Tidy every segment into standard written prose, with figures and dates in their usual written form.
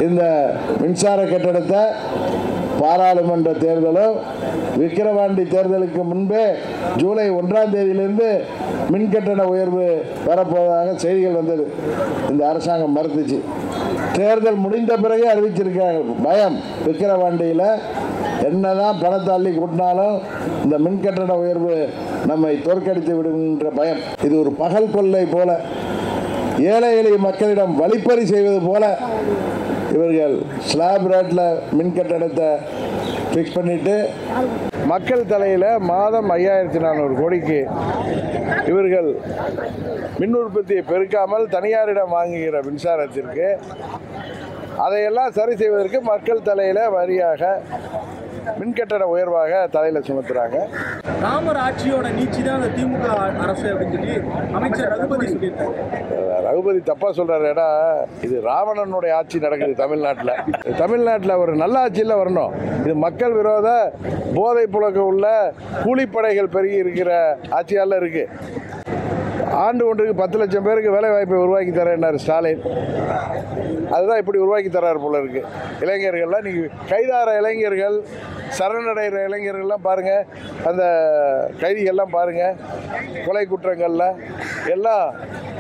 இந்த மின்சார கட்டணத்தை பாராளுமன்ற தேர்தலும் விக்கிரவாண்டி தேர்தலுக்கு முன்பே ஜூலை 1ஆம் தேதியிலிருந்து மின்கட்டண உயர்வு வரப்போவதாக செய்திகள் வந்தது. இந்த அரசாங்கம் மறுத்துச்சு. தேர்தல் முடிந்த பிறகு அறிவிச்சிருக்காங்க. பயம் விக்கிரவாண்டியில் என்னதான் பணத்தை அள்ளி கூட்டினாலும் இந்த மின்கட்டண உயர்வு நம்மை தோற்கடித்து விடுகின்ற பயம். இது ஒரு பகல் கொள்ளை போல, ஏழை எளிய மக்களிடம் வழிப்பறி செய்வது போல இவர்கள் ஸ்லாப் ரேட்டில் மின் கட்டணத்தை ஃபிக்ஸ் பண்ணிட்டு மக்கள் தலையில் மாதம் 5400 கோடிக்கு இவர்கள் மின் உற்பத்தியை பெருக்காமல் தனியாரிடம் வாங்குகிற மின்சாரத்திற்கு அதையெல்லாம் சரி செய்வதற்கு மக்கள் தலையில் வரியாக மின்கட்டண உயர்வாக தலையில் சுமத்துறாங்க. ராமர் ஆட்சியோட நீச்சி தான் அந்த திமுக அரசு அப்படின்னு சொல்லி அமைச்சர் ரகுபதி சொல்லியிருக்காரு. ரகுபதி தப்பா சொல்றாரு. ஏன்னா இது ராவணனுடைய ஆட்சி நடக்குது தமிழ்நாட்டில். தமிழ்நாட்டில் ஒரு நல்ல ஆட்சியில் வரணும். இது மக்கள் விரோத போதை புழக்கம் உள்ள கூலிப்படைகள் பெருகி இருக்கிற ஆட்சியால இருக்கு. ஆண்டு ஒன்றுக்கு 10 லட்சம் பேருக்கு வேலை வாய்ப்பை உருவாக்கி தரேன்னாரு ஸ்டாலின். அதுதான் இப்படி உருவாக்கி தர்றாரு போல இருக்கு. இளைஞர்கள்லாம் நீங்கள் கைதார இளைஞர்கள், சரணடைகிற இளைஞர்கள்லாம் பாருங்கள், அந்த கைதிகள்லாம் பாருங்கள், கொலை குற்றங்கள்ல எல்லாம்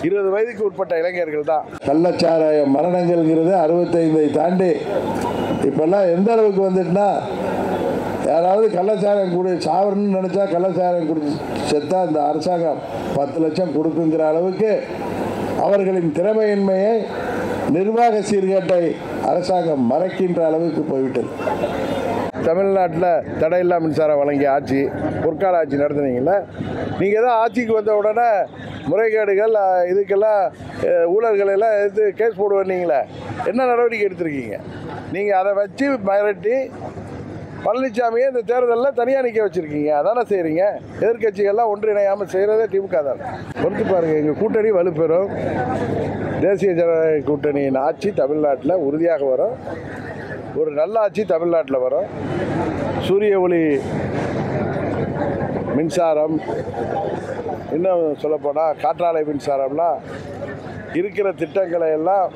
20 வயதுக்கு உட்பட்ட இளைஞர்கள் தான். கள்ளச்சாராய மரணங்கள்ங்கிறது 65 தாண்டி இப்பெல்லாம் எந்த அளவுக்கு வந்துட்டுனா, யாராவது கள்ளச்சாரம் குடி சாவரணும்னு நினச்சா கள்ளச்சாரம் குடி செத்தா இந்த அரசாங்கம் 10 லட்சம் கொடுக்குங்கிற அளவுக்கு அவர்களின் திறமையின்மையை, நிர்வாக சீர்கேட்டை அரசாங்கம் மறைக்கின்ற அளவுக்கு போய்விட்டது. தமிழ்நாட்டில் தடையில்லா மின்சாரம் வழங்கிய ஆட்சி, பொற்கால ஆட்சி நடத்துனீங்கள, நீங்கள் தான் ஆட்சிக்கு வந்த உடனே முறைகேடுகள் இதுக்கெல்லாம் ஊழல்கள் எல்லாம் எடுத்து கேஸ் போடுவீங்களே, என்ன நடவடிக்கை எடுத்திருக்கீங்க? நீங்கள் அதை வச்சு மிரட்டி பழனிசாமியை இந்த தேர்தலில் தனியாக நிற்க வச்சுருக்கீங்க. அதானே செய்கிறீங்க. எதிர்கட்சிகள்லாம் ஒன்றிணையாமல் செய்கிறதே திமுக தான். பொறுத்து பாருங்கள், எங்கள் கூட்டணி வலுப்பெறும். தேசிய ஜனநாயக கூட்டணியின் ஆட்சி தமிழ்நாட்டில் உறுதியாக வரும். ஒரு நல்ல ஆட்சி தமிழ்நாட்டில் வரும். சூரிய ஒளி மின்சாரம், இன்னும் சொல்லப்போனால் காற்றாலை மின்சாரம்லாம் இருக்கிற திட்டங்களை எல்லாம்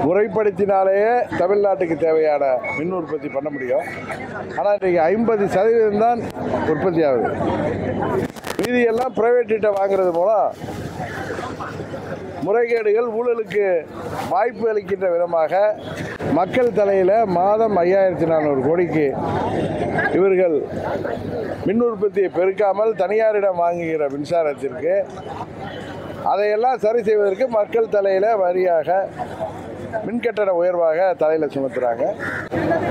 முறைப்படுத்தினாலேயே தமிழ்நாட்டுக்கு தேவையான மின் உற்பத்தி பண்ண முடியும். ஆனால் இன்றைக்கு 50% தான் உற்பத்தி ஆகுது. மீதியெல்லாம் பிரைவேட்டிட்ட வாங்குறது மூலம் முறைகேடுகள், ஊழலுக்கு வாய்ப்பு அளிக்கின்ற விதமாக மக்கள் தலையில் மாதம் 5400 கோடிக்கு இவர்கள் மின் உற்பத்தியை பெருக்காமல் தனியாரிடம் வாங்குகிற மின்சாரத்திற்கு அதையெல்லாம் சரி செய்வதற்கு மக்கள் தலையில் வரியாக மின்கட்டண உயர்வாக தலையில் சுமத்துறாங்க.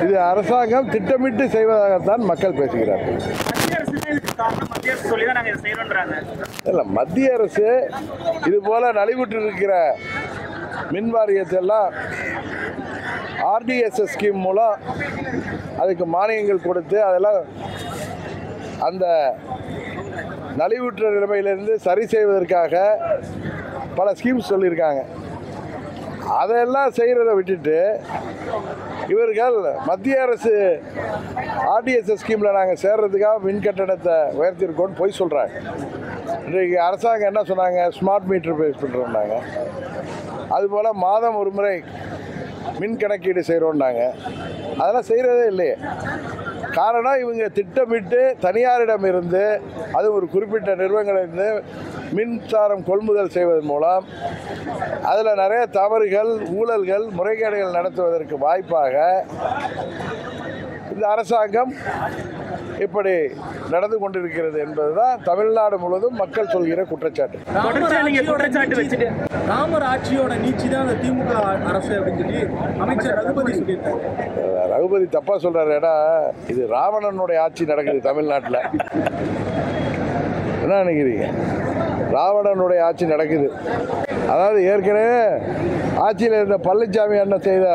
இது அரசாங்கம் திட்டமிட்டு செய்வதாகத்தான் மக்கள் பேசுகிறார்கள். இல்லை, மத்திய அரசு இது போல நலிவுற்று இருக்கிற மின் வாரியத்தெல்லாம் RDSS ஸ்கீம் மூலம் அதுக்கு மானியங்கள் கொடுத்து அதெல்லாம் அந்த நலிவுற்ற நிலைமையிலிருந்து சரி செய்வதற்காக பல ஸ்கீம்ஸ் சொல்லியிருக்காங்க. அதெல்லாம் செய்கிறத விட்டுட்டு இவர்கள் மத்திய அரசு RDSS ஸ்கீமில் நாங்கள் சேர்றதுக்காக மின் கட்டணத்தை உயர்த்திருக்கோன்னு போய் சொல்கிறாங்க. இன்றைக்கு அரசாங்கம் என்ன சொன்னாங்க? ஸ்மார்ட் மீட்டர் பேஸ் பண்ணுறோம்னாங்க. அதுபோல் மாதம் ஒரு முறை மின் கணக்கீடு செய்கிறோன்னாங்க. அதெல்லாம் செய்கிறதே இல்லையே. காரணம், இவங்க திட்டமிட்டு தனியாரிடம் இருந்து, அது ஒரு குறிப்பிட்ட நிறுவனங்களிலிருந்து மின்சாரம் கொள்முதல் செய்வதன் மூலம் அதில் நிறைய தவறுகள், ஊழல்கள், முறைகேடுகள் நடத்துவதற்கு வாய்ப்பாக இந்த அரசாங்கம் இப்படி நடந்து கொண்டிருக்கிறது என்பதுதான் தமிழ்நாடு முழுவதும் மக்கள் சொல்கிற குற்றச்சாட்டு. ராமர் ஆட்சியோட நீச்சி தான் அந்த திமுக அரசு அப்படின்னு சொல்லி அமைச்சர் ரகுபதி சொல்லியிருக்காரு. ரகுபதி தப்பா சொல்றாரு. ஏன்னா இது ராவணனுடைய ஆட்சி நடக்குது தமிழ்நாட்டில். என்ன நினைக்கிறீங்க? ராவணனுடைய ஆட்சி நடக்குது. அதாவது ஏற்கனவே ஆட்சியில் இருந்த பழனிசாமி அண்ணன் செய்த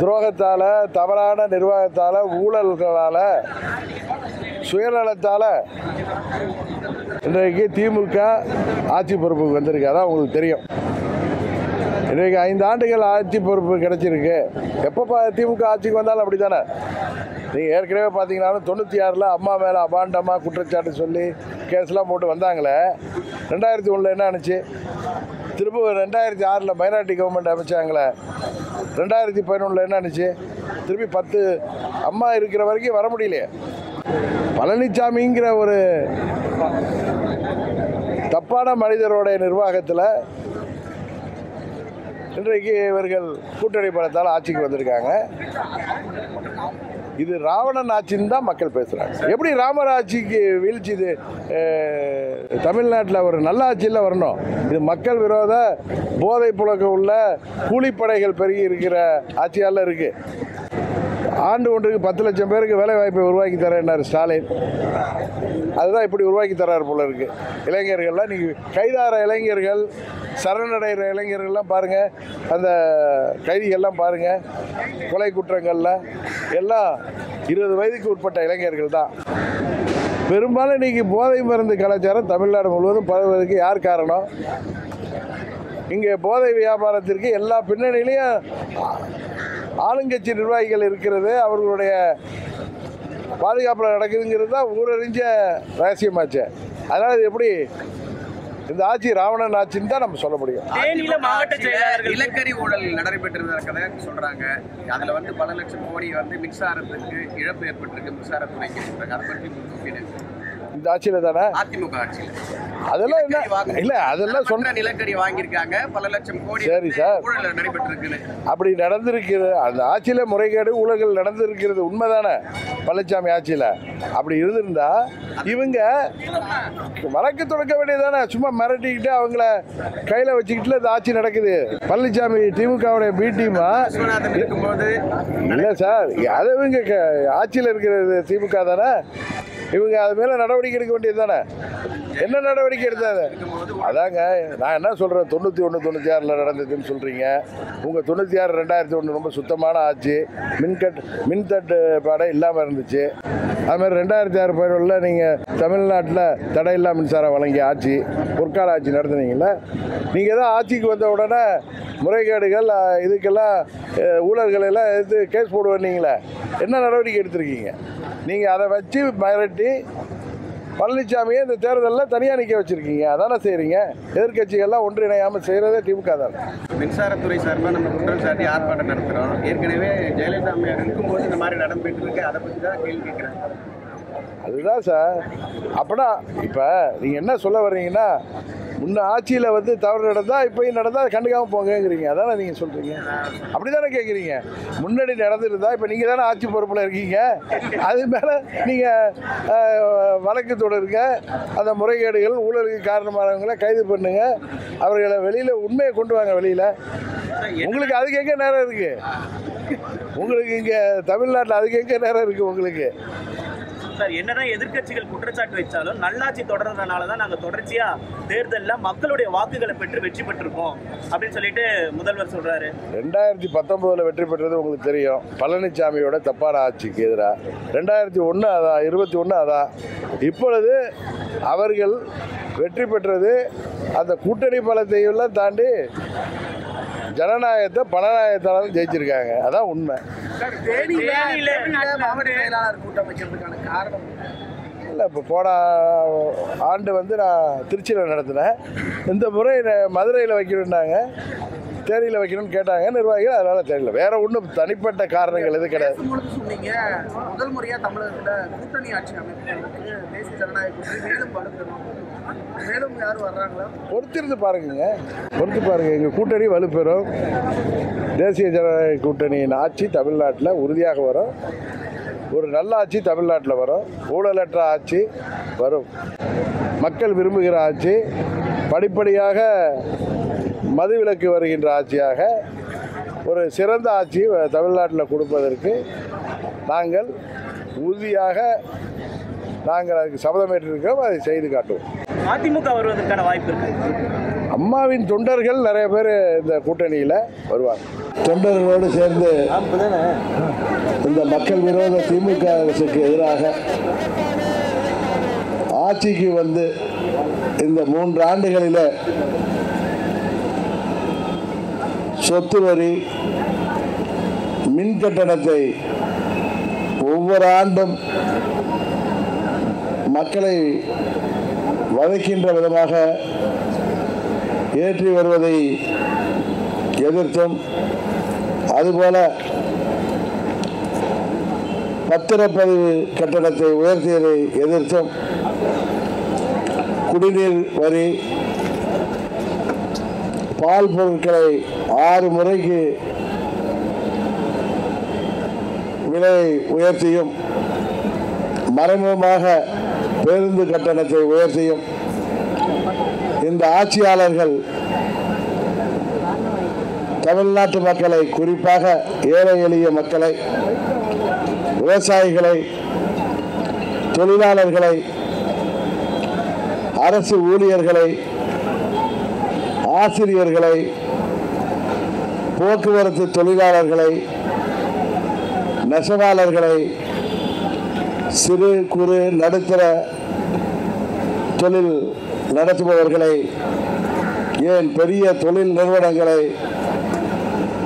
துரோகத்தால், தவறான நிர்வாகத்தால், ஊழல்களால், சுயநலத்தால் இன்றைக்கு திமுக ஆட்சி பொறுப்புக்கு வந்திருக்கு. அதான் உங்களுக்கு தெரியும். இன்றைக்கு 5 ஆண்டுகள் ஆட்சி பொறுப்பு கிடைச்சிருக்கு. எப்போ திமுக ஆட்சிக்கு வந்தாலும் அப்படி தானே. நீங்கள் ஏற்கனவே பார்த்தீங்கன்னாலும் 96 அம்மா மேலே அபாண்டமாக குற்றச்சாட்டு சொல்லி கேஸ்லாம் போட்டு வந்தாங்களே. 2001 என்ன ஆணுச்சு? திரும்ப 2006 மைனாரிட்டி கவர்மெண்ட் அமைச்சாங்களே, 2011 என்ன ஆச்சு? திருப்பி 10 அம்மா இருக்கிற வரைக்கும் வர முடியலையே. பழனிசாமிங்கிற ஒரு தப்பான மனிதரோட நிர்வாகத்தில் இன்றைக்கு இவர்கள் கூட்டணி பலத்தால் ஆட்சிக்கு வந்திருக்காங்க. இது ராவணன் ஆட்சின்னு தான் மக்கள் பேசுகிறாங்க. எப்படி ராமர் ஆட்சிக்கு வீழ்ச்சி? இது தமிழ்நாட்டில் ஒரு நல்ல ஆட்சியில் வரணும். இது மக்கள் விரோத போதை புழக்கம் உள்ள கூலிப்படைகள் பெருகி இருக்கிற ஆட்சியால் இருக்குது. ஆண்டு ஒன்றுக்கு 10 லட்சம் பேருக்கு வேலை வாய்ப்பை உருவாக்கி தரேன்னார் ஸ்டாலின். அதுதான் இப்படி உருவாக்கி தர்றாரு போல இருக்கு. இளைஞர்கள்லாம் நீங்கள் கைதார இளைஞர்கள், சரணடைகிற இளைஞர்கள்லாம் பாருங்கள், அந்த கைதிகள்லாம் பாருங்கள், கொலை குற்றங்களில் எல்லாம் 20 வயதுக்கு உட்பட்ட இளைஞர்கள் தான். பெரும்பாலும் இன்றைக்கி போதை மருந்து கலாச்சாரம் தமிழ்நாடு முழுவதும் பரவுவதற்கு யார் காரணம்? இங்கே போதை வியாபாரத்திற்கு எல்லா பின்னணியிலையும் ஆளுங்கட்சி நிர்வாகிகள் இருக்கிறது, அவர்களுடைய பாதுகாப்பில் நடக்குதுங்கிறது தான் ஊரறிஞ்ச ரகசியமாச்சு. அதனால் இது எப்படி இந்த ஆட்சி ராவணன் ஆட்சின்னு தான் நம்ம சொல்ல முடியும். தேனியில மாவட்ட செயலாளர்கள் நிலக்கரி ஊழல் நடைபெற்றிருக்கிறத சொல்றாங்க. அதுல பல லட்சம் கோடி மின்சாரத்துக்கு இழப்பு ஏற்பட்டிருக்கு, மின்சாரத்துறைக்கு சொல்றாங்க. அதை பற்றி இந்த ஆட்சியில் தானே, அதிமுக ஆட்சியில் அதெல்லாம் இல்லை, அதெல்லாம் சொன்ன நிலக்கரி வாங்கியிருக்காங்க, பல லட்சம் கோடி. சரி சார், ஊழல் நடைபெற்றிருக்கு. அப்படி நடந்திருக்கிறது. அந்த ஆட்சியில் முறைகேடு ஊழல்கள் நடந்திருக்கிறது உண்மைதானே. பழனிசாமி ஆட்சியில் அப்படி இருந்திருந்தா இவங்க வழக்கு தொடக்க வேண்டியதானே. சும்மா மிரட்டிக்கிட்டு அவங்கள கையில் வச்சுக்கிட்டு இந்த ஆட்சி நடக்குது. பழனிசாமி திமுகவுடைய பி டீமா இருக்கும்போது இல்லை சார், அது இவங்க ஆட்சியில் இருக்கிறது திமுக தானே. இவங்க அது மேலே நடவடிக்கை எடுக்க வேண்டியது தானே. என்ன நடவடிக்கை எடுத்தாது? அதாங்க நான் என்ன சொல்கிறேன், 91 96 நடந்ததுன்னு சொல்கிறீங்க. உங்கள் 96 2001 ரொம்ப சுத்தமான ஆட்சி, மின்தட்டு பாடை இல்லாமல் இருந்துச்சு. அதுமாதிரி 2006 11 நீங்கள் தமிழ்நாட்டில் தடையில்லா மின்சாரம் வழங்கிய ஆட்சி, பொற்கால ஆட்சி நடத்துனீங்கள. நீங்கள் தான் ஆட்சிக்கு வந்த உடனே முறைகேடுகள் இதுக்கெல்லாம் ஊழல்கள் எல்லாம் எடுத்து கேஸ் போடுவீங்களே, என்ன நடவடிக்கை எடுத்திருக்கீங்க? நீங்கள் அதை வச்சு மிரட்டி பழனிசாமியை இந்த தேர்தலில் தனியாக நிற்க வச்சுருக்கீங்க. அதானே செய்கிறீங்க. எதிர்கட்சிகள்லாம் ஒன்றிணையாமல் செய்கிறதே திமுக தான். மின்சாரத்துறை சார்பாக நம்ம குற்றம் சாட்டி ஆர்ப்பாட்டம் நடத்துகிறோம். ஏற்கனவே ஜெயலலிதா அம்மையார் இருக்கும்போது இந்த மாதிரி நடந்துட்டு இருக்கு. அதை பற்றி தான் கேள்வி கேட்குறேன். அதுதான் சார். அப்படின்னா இப்போ நீங்கள் என்ன சொல்ல வர்றீங்கன்னா, முன்ன ஆட்சியில் தவறு நடந்தால் இப்போயும் நடந்தால் கண்டுக்காமல் போங்கங்கிறீங்க. அதானே நீங்கள் சொல்கிறீங்க. அப்படி தானே கேட்குறீங்க. முன்னாடி நடந்துருந்தா இப்போ நீங்கள் தானே ஆட்சி பொறுப்பில் இருக்கீங்க. அது மேலே நீங்கள் வழக்கு தொடருங்க. அந்த முறைகேடுகள் ஊழலுக்கு காரணமானவங்களை கைது பண்ணுங்க. அவர்களை வெளியில் உண்மையை கொண்டு வாங்க வெளியில். உங்களுக்கு அதுக்கு எங்கே நேரம் இருக்குது? உங்களுக்கு இங்கே தமிழ்நாட்டில் அதுக்கு எங்கே நேரம் இருக்குது உங்களுக்கு? சார், என்னதான் எதிர்க்கட்சிகள் குற்றச்சாட்டு வச்சாலும் நல்லாட்சி தொடர்றதுனால தான் நாங்கள் தொடர்ச்சியாக தேர்தலில் மக்களுடைய வாக்குகளை பெற்று வெற்றி பெற்றிருக்கோம் அப்படின்னு சொல்லிட்டு முதல்வர் சொல்கிறாரு. 2019 வெற்றி பெற்றது உங்களுக்கு தெரியும். பழனிசாமியோட தப்பான ஆட்சிக்கு எதிராக. 2001 அதான், 21 அதான். இப்பொழுது அவர்கள் வெற்றி பெற்றது அந்த கூட்டணி பலத்தையெல்லாம் தாண்டி ஜனநாயகத்தை பணநாயகத்தாலும் ஜெயிச்சிருக்காங்க. அதான் உண்மை. மாவட்ட செயலாளர் கூட்டம் வைக்கிறதுக்கான காரணம் இல்லை, இப்போ போன ஆண்டு நான் திருச்சியில் நடத்தினேன். இந்த முறை மதுரையில் வைக்கணுன்னாங்க, தேனியில் வைக்கணும்னு கேட்டாங்க நிர்வாகிகள். அதனால் தெரியல. வேற ஒன்றும் தனிப்பட்ட காரணங்கள் எதுவும் கிடையாது. சொன்னீங்க முதல் முறையாக தமிழகத்தில் கூட்டணி ஆட்சி அமைப்புகளுக்கு தேசிய ஜனநாயக கூட்டணி மேலும் வலுப்பெறும். மேலும் யாரும் வர்றாங்களா? பொறுத்திருந்து பாருங்க, பொறுத்து பாருங்க. எங்கள் கூட்டணி வலுப்பெறும். தேசிய ஜனநாயக கூட்டணியின் ஆட்சி தமிழ்நாட்டில் உறுதியாக வரும். ஒரு நல்ல ஆட்சி தமிழ்நாட்டில் வரும். ஊழலற்ற ஆட்சி வரும். மக்கள் விரும்புகிற ஆட்சி, படிப்படியாக மதுவிலக்கு வருகின்ற ஆட்சியாக ஒரு சிறந்த ஆட்சி தமிழ்நாட்டில் கொடுப்பதற்கு நாங்கள் உறுதியாக அதுக்கு சபதமேற்றிருக்கிறோம். அதை செய்து காட்டுவோம். அதிமுக வருவதற்கான வாய்ப்பு இருக்கு. அம்மாவின் தொண்டர்கள் நிறைய பேர் இந்த கூட்டணியில் வருவாங்க. தொண்டர்களோடு சேர்ந்து இந்த மக்கள் விரோத திமுக அரசுக்கு எதிராக ஆட்சிக்கு வந்து இந்த 3 ஆண்டுகளில் சொத்து வரி, மின் கட்டணத்தை ஒவ்வொரு ஆண்டும் மக்களை வதைக்கின்ற விதமாக ஏற்றி வருவதை எதிர்த்தும், அதுபோல பத்திரப்பதிவு கட்டணத்தை உயர்த்தியதை எதிர்த்தும், குடிநீர் வரி, பால் பொருட்களை 6 முறைக்கு விலையை உயர்த்தியும், மறைமுகமாக பேருந்து கட்டணத்தை உயர்த்தியும் இந்த ஆட்சியாளர்கள் தமிழ்நாட்டு மக்களை, குறிப்பாக ஏழை எளிய மக்களை, விவசாயிகளை, தொழிலாளர்களை, அரசு ஊழியர்களை, ஆசிரியர்களை, போக்குவரத்து தொழிலாளர்களை, நெசவாளர்களை, சிறு குறு நடுத்தர தொழில் நடத்துபவர்களை, ஏன் பெரிய தொழில் நிறுவனங்களை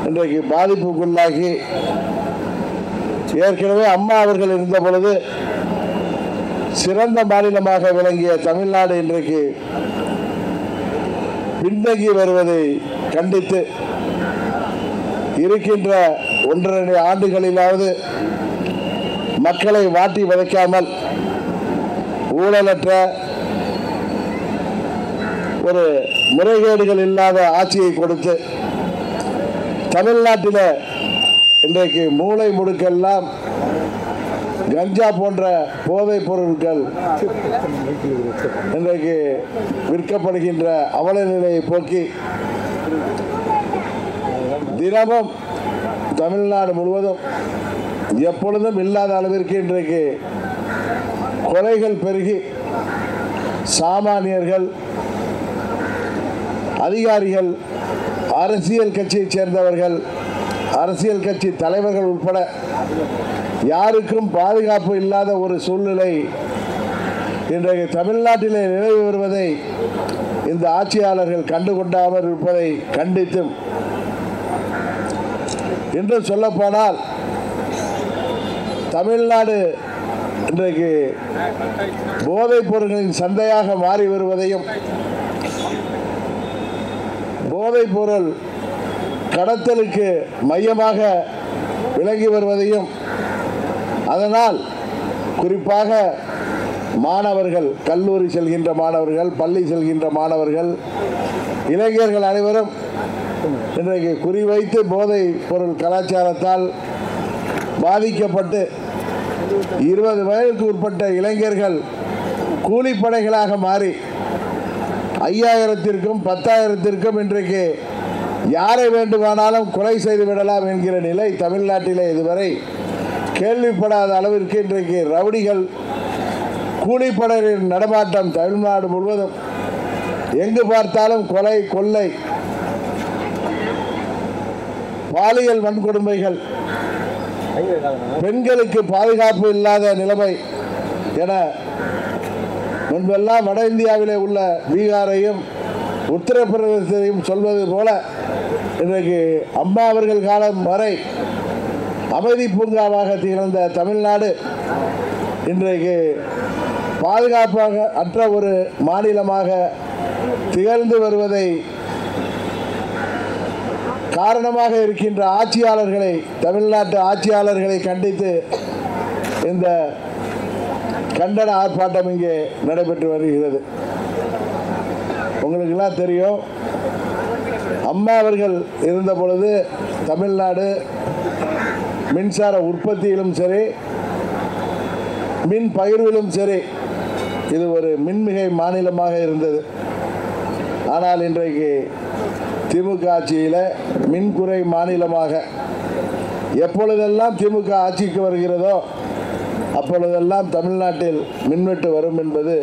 இன்றைக்கு பாதிப்புக்குள்ளாகி, ஏற்கனவே அம்மா அவர்கள் இருந்த பொழுது சிறந்த மாநிலமாக விளங்கிய தமிழ்நாடு இன்றைக்கு பின்தங்கி வருவதை கண்டித்து இருக்கின்ற 1.5 ஆண்டுகளிலாவது மக்களை வாட்டி வதைக்காமல் ஊழலற்ற ஒரு முறைகேடுகள் இல்லாத ஆட்சியை கொடுத்து தமிழ்நாட்டில் இன்றைக்கு மூளை முடுக்கெல்லாம் கஞ்சா போன்ற போதைப் பொருட்கள் இன்றைக்கு விற்கப்படுகின்ற அவல நிலையை போக்கி தினமும் தமிழ்நாடு முழுவதும் எப்பொழுதும் இல்லாத அளவிற்கு இன்றைக்கு கொலைகள் பெருகி சாமானியர்கள், அதிகாரிகள், அரசியல் கட்சியைச் சேர்ந்தவர்கள், அரசியல் கட்சி தலைவர்கள் உட்பட யாருக்கும் பாதுகாப்பு இல்லாத ஒரு சூழ்நிலை இன்றைக்கு தமிழ்நாட்டிலே நிலவி வருவதை இந்த ஆட்சியாளர்கள் கண்டுகொண்டாமல் இருப்பதை கண்டித்தும், என்று சொல்லப்போனால் தமிழ்நாடு இன்றைக்கு போதைப் பொருட்களின் சந்தையாக மாறி வருவதையும், போதைப் பொருள் கடத்தலுக்கு மையமாக விளங்கி வருவதையும், அதனால் குறிப்பாக மாணவர்கள், கல்லூரி செல்கின்ற மாணவர்கள், பள்ளி செல்கின்ற மாணவர்கள், இளைஞர்கள் அனைவரும் இன்றைக்கு குறிவைத்து போதைப் பொருள் கலாச்சாரத்தால் பாதிக்கப்பட்டு 20 வயதுக்கு உட்பட்ட இளைஞர்கள் கூலிப்படைகளாக மாறி 5000த்திற்கும் 10,000த்திற்கும் இன்றைக்கு யாரை வேண்டுமானாலும் கொலை செய்து விடலாம் என்கிற நிலை தமிழ்நாட்டிலே இதுவரை கேள்விப்படாத அளவிற்கு இன்றைக்கு ரவுடிகள், கூலிப்படையின் நடமாட்டம் தமிழ்நாடு முழுவதும் எங்கு பார்த்தாலும் கொலை, கொள்ளை, பாலியல் வன்கொடுமைகள், பெண்களுக்கு பாதுகாப்பு இல்லாத நிலைமை என முன்பெல்லாம் வட இந்தியாவிலே உள்ள பீகாரையும் உத்தரப்பிரதேசத்தையும் சொல்வது போல இன்றைக்கு அம்மா அவர்கள் காலம் வரை அமைதி பூங்காவாக திகழ்ந்த தமிழ்நாடு இன்றைக்கு பாதுகாப்பாக அற்ற ஒரு மாநிலமாக திகழ்ந்து வருவதை காரணமாக இருக்கின்ற ஆட்சியாளர்களை, தமிழ்நாட்டு ஆட்சியாளர்களை கண்டித்து இந்த கண்டன ஆர்ப்பாட்டம் இங்கே நடைபெற்று வருகிறது. உங்களுக்கெல்லாம் தெரியும், அம்மா அவர்கள் இருந்த பொழுது தமிழ்நாடு மின்சார உற்பத்தியிலும் சரி, மின் பகிர்விலும் சரி, இது ஒரு மின்மிகை மாநிலமாக இருந்தது. ஆனால் இன்றைக்கு திமுக ஆட்சியில் மின்குறை மாநிலமாக, எப்பொழுதெல்லாம் திமுக ஆட்சிக்கு வருகிறதோ அப்பொழுதெல்லாம் தமிழ்நாட்டில் மின்வெட்டு வரும் என்பது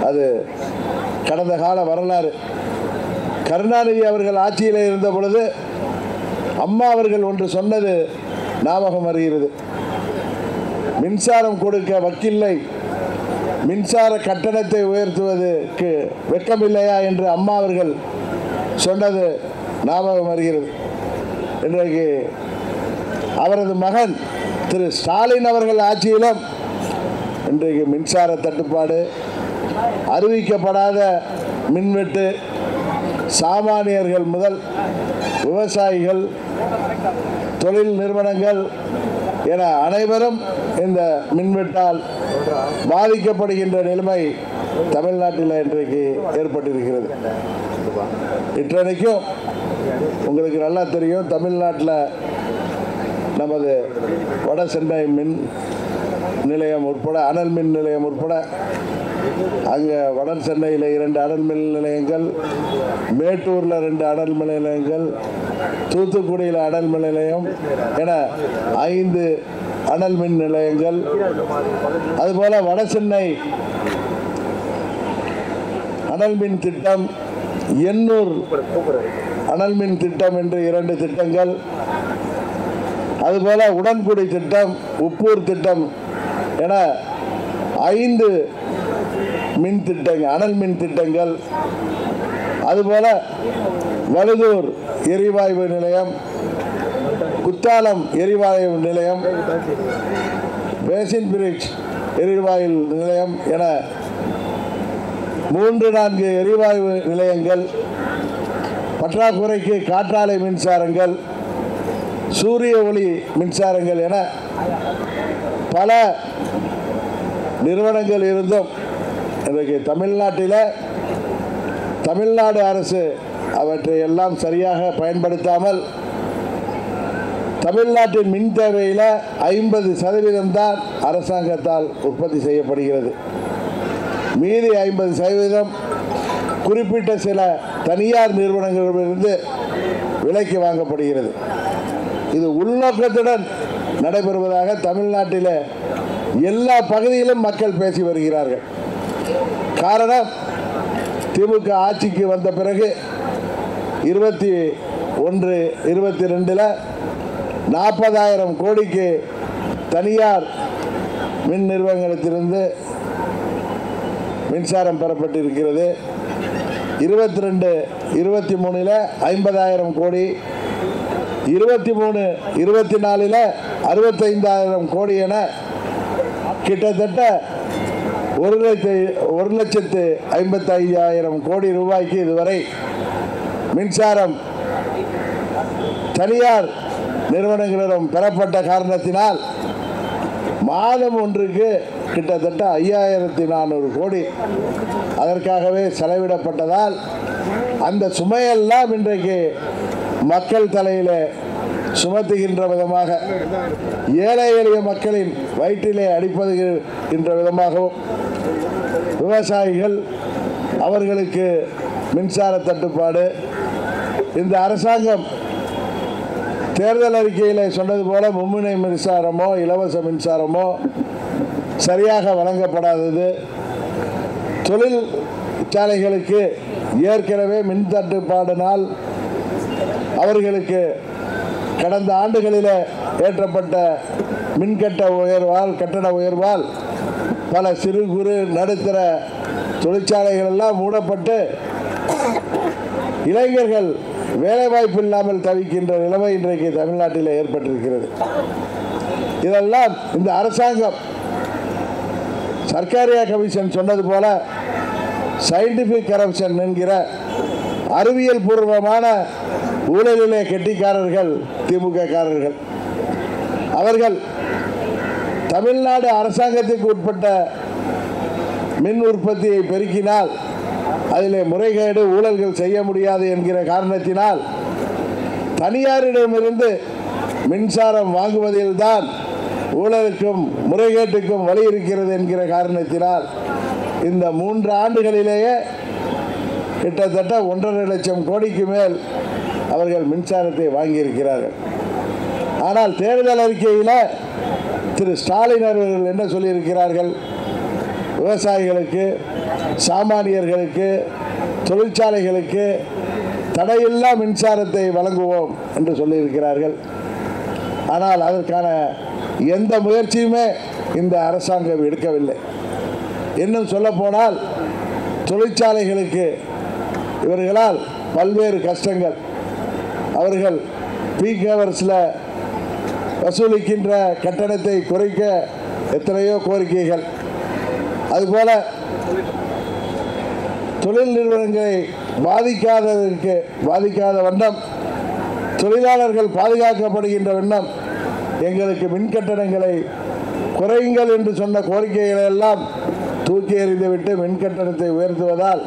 அது கடந்த கால வரலாறு. கருணாநிதி அவர்கள் ஆட்சியில் இருந்த பொழுது அம்மா அவர்கள் ஒன்று சொன்னது ஞாபகம் வருகிறது. மின்சாரம் கொடுக்க வக்கில்லை, மின்சார கட்டணத்தை உயர்த்துவதற்கு வெட்கமில்லையா என்று அம்மா அவர்கள் சொன்னது ஞாபகம் வருகிறது. இன்றைக்கு அவரது மகன் திரு ஸ்டாலின் அவர்கள் ஆட்சியிலும் இன்றைக்கு மின்சார தட்டுப்பாடு, அறிவிக்கப்படாத மின்வெட்டு, சாமானியர்கள் முதல் விவசாயிகள், தொழில் நிறுவனங்கள் என அனைவரும் இந்த மின்வெட்டால் பாதிக்கப்படுகின்ற நிலைமை தமிழ்நாட்டில் இன்றைக்கு ஏற்பட்டிருக்கிறது. இன்றைக்கும் உங்களுக்கு நல்லா தெரியும், தமிழ்நாட்டில் நமது வட சென்னை மின் நிலையம் உட்பட, அனல் மின் நிலையம் உட்பட, அங்கே வட சென்னையில் 2 அனல் மின் நிலையங்கள், மேட்டூரில் 2 அனல் மின் நிலையங்கள், தூத்துக்குடியில் அனல் மின் நிலையம் என 5 அனல் மின் நிலையங்கள், அதுபோல் வட சென்னை அனல் மின் திட்டம், எண்ணூர் அனல் மின் திட்டம் என்று 2 திட்டங்கள், அதுபோல உடன்குடி திட்டம், உப்பூர் திட்டம் என 5 மின் திட்டங்கள், அனல் மின் திட்டங்கள், அதுபோல வழுதூர் எரிவாயு நிலையம், குத்தாலம் எரிவாயு நிலையம், பேசின் பிரிட்ஜ் எரிவாயு நிலையம் என 3-4 எரிவாயு நிலையங்கள், பற்றாக்குறைக்கு காற்றாலை மின்சாரங்கள், சூரிய ஒளி மின்சாரங்கள் என பல நிறுவனங்கள் இருந்தும் இன்றைக்கு தமிழ்நாட்டில் தமிழ்நாடு அரசு அவற்றை எல்லாம் சரியாக பயன்படுத்தாமல் தமிழ்நாட்டின் மின் தேவையில் 50% தான் அரசாங்கத்தால் உற்பத்தி செய்யப்படுகிறது. மீதி 50% குறிப்பிட்ட சில தனியார் நிறுவனங்களிலிருந்து விலைக்கு வாங்கப்படுகிறது. இது உள்நோக்கத்துடன் நடைபெறுவதாக தமிழ்நாட்டில் எல்லா பகுதியிலும் மக்கள் பேசி வருகிறார்கள். காரணம், திமுக ஆட்சிக்கு வந்த பிறகு 21-22 40,000 கோடிக்கு தனியார் மின் நிறுவனத்திலிருந்து மின்சாரம் பெறப்பட்டிருக்கிறது. 22-23 50,000 கோடி, 23-24 65,000 கோடி என கிட்டத்தட்ட 1,55,000 கோடி ரூபாய்க்கு இதுவரை மின்சாரம் தனியார் நிறுவனங்களிடம் பெறப்பட்ட காரணத்தினால் மாதம் ஒன்றுக்கு கிட்டத்தட்ட 5,400 கோடி அதற்காகவே செலவிடப்பட்டதால் அந்த சுமையெல்லாம் இன்றைக்கு மக்கள் தலையில் சுமத்துகின்ற விதமாக, ஏழை எளிய மக்களின் வயிற்றிலே அடிப்பதுகின்ற விதமாகவும் விவசாயிகள் அவர்களுக்கு மின்சார தட்டுப்பாடு, இந்த அரசாங்கம் தேர்தல் அறிக்கையில் சொன்னது போல மும்முனை மின்சாரமோ இலவச மின்சாரமோ சரியாக வழங்கப்படாதது, தொழிற்சாலைகளுக்கு ஏற்கனவே மின் தட்டுப்பாடினால் அவர்களுக்கு கடந்த ஆண்டுகளில் ஏற்றப்பட்ட மின்கட்ட உயர்வால், கட்டண உயர்வால் பல சிறு குறு நடுத்தர தொழிற்சாலைகள் எல்லாம் மூடப்பட்டு இளைஞர்கள் வேலைவாய்ப்பு இல்லாமல் தவிக்கின்ற நிலைமை இன்றைக்கு தமிழ்நாட்டில் ஏற்பட்டிருக்கிறது. இதெல்லாம் இந்த அரசாங்கம் சர்க்காரியா கமிஷன் சொன்னது போல சயின்டிபிக் கரப்ஷன் என்கிற அறிவியல் பூர்வமான ஊழலிலே கெட்டிக்காரர்கள் திமுக காரர்கள். அவர்கள் தமிழ்நாடு அரசாங்கத்திற்கு உட்பட்ட மின் உற்பத்தியை பெருக்கினால் அதிலே முறைகேடு ஊழல்கள் செய்ய முடியாது என்கிற காரணத்தினால் தனியாரிடமிருந்து மின்சாரம் வாங்குவதில்தான் ஊழலுக்கும் முறைகேட்டுக்கும் வழி இருக்கிறது என்கிற காரணத்தினால் இந்த 3 ஆண்டுகளிலேயே கிட்டத்தட்ட 1.5 லட்சம் கோடிக்கு மேல் அவர்கள் மின்சாரத்தை வாங்கியிருக்கிறார்கள். ஆனால் தேர்தல் அறிக்கையில் திரு ஸ்டாலின் அவர்கள் என்ன சொல்லியிருக்கிறார்கள்? விவசாயிகளுக்கு, சாமானியர்களுக்கு, தொழிற்சாலைகளுக்கு தடையில்லா மின்சாரத்தை வழங்குவோம் என்று சொல்லியிருக்கிறார்கள். ஆனால் அதற்கான எந்த முயற்சியுமே இந்த அரசாங்கம் எடுக்கவில்லை. இன்னும் சொல்லப்போனால் தொழிற்சாலைகளுக்கு இவர்களால் பல்வேறு கஷ்டங்கள். அவர்கள் பீக் ஹவர்ஸில் வசூலிக்கின்ற கட்டணத்தை குறைக்க எத்தனையோ கோரிக்கைகள், அதுபோல தொழில் நிறுவனங்களை பாதிக்காத வண்ணம் தொழிலாளர்கள் பாதுகாக்கப்படுகின்ற வண்ணம் எங்களுக்கு மின் கட்டணங்களை குறையுங்கள் என்று சொன்ன கோரிக்கைகளை எல்லாம் தூக்கி எறிந்துவிட்டு மின் கட்டணத்தை உயர்த்துவதால்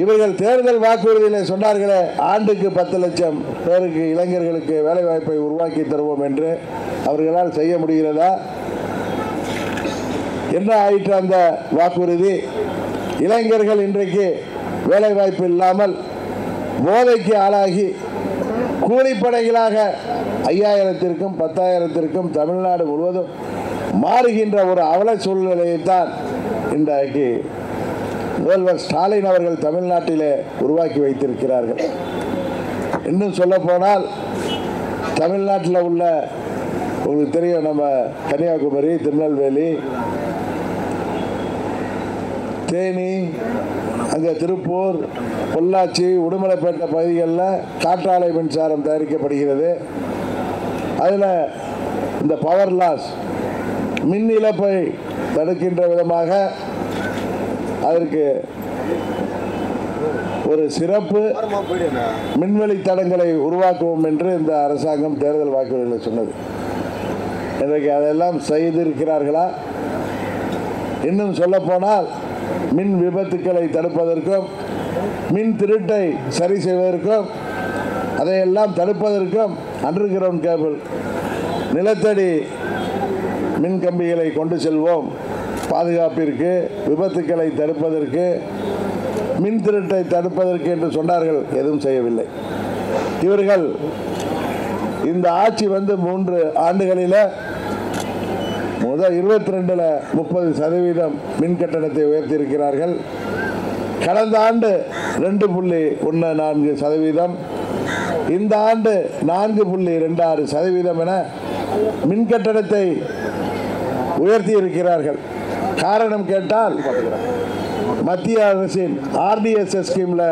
இவர்கள் தேர்தல் வாக்குறுதியில் சொன்னார்களே ஆண்டுக்கு 10 லட்சம் பேருக்கு இளைஞர்களுக்கு வேலைவாய்ப்பை உருவாக்கி தருவோம் என்று அவர்களால் செய்ய முடிகிறதா? என்ன ஆயிற்று அந்த வாக்குறுதி? இளைஞர்கள் இன்றைக்கு வேலைவாய்ப்பு இல்லாமல் போதைக்கு ஆளாகி கூலிப்படைகளாக 5000த்திற்கும் 10,000த்திற்கும் தமிழ்நாடு முழுவதும் மாறுகின்ற ஒரு அவல சூழ்நிலையைத்தான் இன்றைக்கு முதல்வர் ஸ்டாலின் அவர்கள் தமிழ்நாட்டிலே உருவாக்கி வைத்திருக்கிறார்கள். இன்னும் சொல்ல போனால் தமிழ்நாட்டில் உள்ள உங்களுக்கு தெரியும், நம்ம கன்னியாகுமரி, திருநெல்வேலி, தேனி, அங்கே திருப்பூர், பொள்ளாச்சி, உடுமலைப்பேட்டை பகுதிகளில் காற்றாலை மின்சாரம் தயாரிக்கப்படுகிறது. அதில் இந்த பவர் லாஸ் மின் இழப்பை தடுக்கின்ற விதமாக அதற்கு ஒரு சிறப்பு மின்வெளி தடங்களை உருவாக்குவோம் என்று இந்த அரசாங்கம் தேர்தல் வாக்குறுதிகளை சொன்னது. இன்றைக்கு அதெல்லாம் செய்திருக்கிறார்களா? இன்னும் சொல்ல போனால் மின் விபத்துக்களை தடுப்பதற்கும் மின் திருட்டை சரி செய்வதற்கும் அதையெல்லாம் தடுப்பதற்கும் அண்டர் கிரவுண்ட் கேபிள் நிலத்தடி மின் கம்பிகளை கொண்டு செல்வோம். பாதுகாப்பிற்கு, விபத்துக்களை தடுப்பதற்கு, மின் திருட்டை தடுப்பதற்கு என்று சொன்னார்கள். எதுவும் செய்யவில்லை. இவர்கள் இந்த ஆட்சி வந்து 3 ஆண்டுகளில் முதல் 22ல் 30% மின் கட்டணத்தை உயர்த்தியிருக்கிறார்கள். கடந்த ஆண்டு 2.14%, இந்த ஆண்டு 4.26% என மின் கட்டணத்தை உயர்த்தி இருக்கிறார்கள். காரணம் கேட்டால் மத்திய அரசின் RDSS ஸ்கீமில்